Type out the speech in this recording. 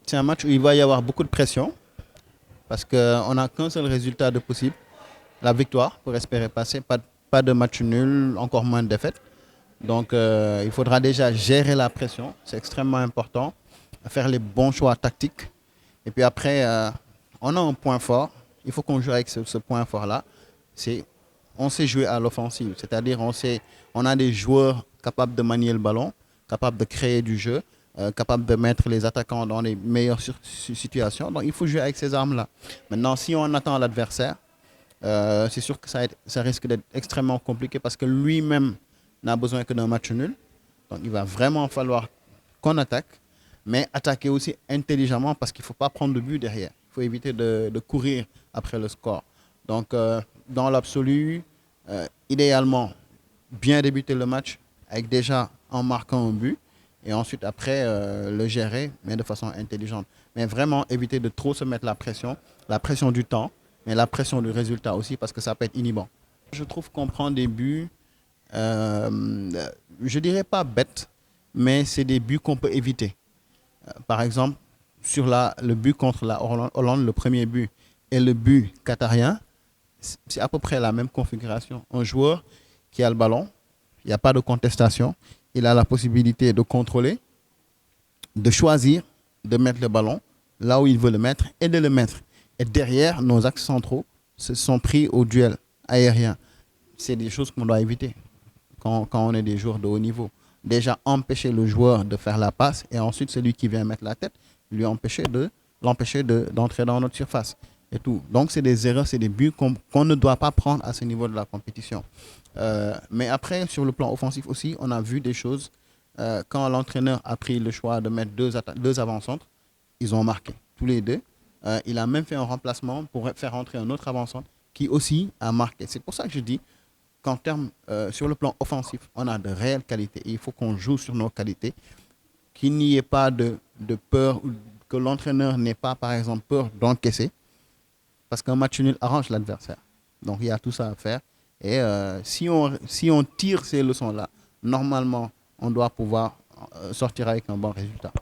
C'est un match où il va y avoir beaucoup de pression parce qu'on n'a qu'un seul résultat de possible, la victoire pour espérer passer. Pas de match nul, encore moins de défaite. Donc il faudra déjà gérer la pression, c'est extrêmement important, faire les bons choix tactiques. Et puis après, on a un point fort, il faut qu'on joue avec ce point fort-là. C'est on sait jouer à l'offensive, c'est-à-dire on a des joueurs capables de manier le ballon, capables de créer du jeu, capables de mettre les attaquants dans les meilleures situations. Donc il faut jouer avec ces armes-là. Maintenant, si on attend l'adversaire, c'est sûr que ça risque d'être extrêmement compliqué parce que lui-même n'a besoin que d'un match nul. Donc il va vraiment falloir qu'on attaque, mais attaquer aussi intelligemment parce qu'il ne faut pas prendre de but derrière. Il faut éviter de courir après le score. Donc dans l'absolu, idéalement, bien débuter le match avec déjà en marquant un but et ensuite après le gérer, mais de façon intelligente. Mais vraiment éviter de trop se mettre la pression du temps, mais la pression du résultat aussi parce que ça peut être inhibant. Je trouve qu'on prend des buts, je dirais pas bêtes, mais c'est des buts qu'on peut éviter. Par exemple, sur le but contre la Hollande, le premier but et le but qatarien, c'est à peu près la même configuration. Un joueur qui a le ballon, il n'y a pas de contestation, il a la possibilité de contrôler, de choisir, de mettre le ballon là où il veut le mettre et de le mettre. Et derrière, nos axes centraux se sont pris au duel aérien. C'est des choses qu'on doit éviter quand on est des joueurs de haut niveau. Déjà, empêcher le joueur de faire la passe et ensuite celui qui vient mettre la tête, l'empêcher d'entrer dans notre surface. Et tout. Donc, c'est des erreurs, c'est des buts qu'on ne doit pas prendre à ce niveau de la compétition. Mais après, sur le plan offensif aussi, on a vu des choses. Quand l'entraîneur a pris le choix de mettre deux avant-centres, ils ont marqué, tous les deux. Il a même fait un remplacement pour faire entrer un autre avant-centre qui aussi a marqué. C'est pour ça que je dis qu'en termes, sur le plan offensif, on a de réelles qualités. Et il faut qu'on joue sur nos qualités, qu'il n'y ait pas de peur, que l'entraîneur n'ait pas, par exemple, peur d'encaisser, parce qu'un match nul arrange l'adversaire. Donc, il y a tout ça à faire. Et si on tire ces leçons-là, normalement, on doit pouvoir sortir avec un bon résultat.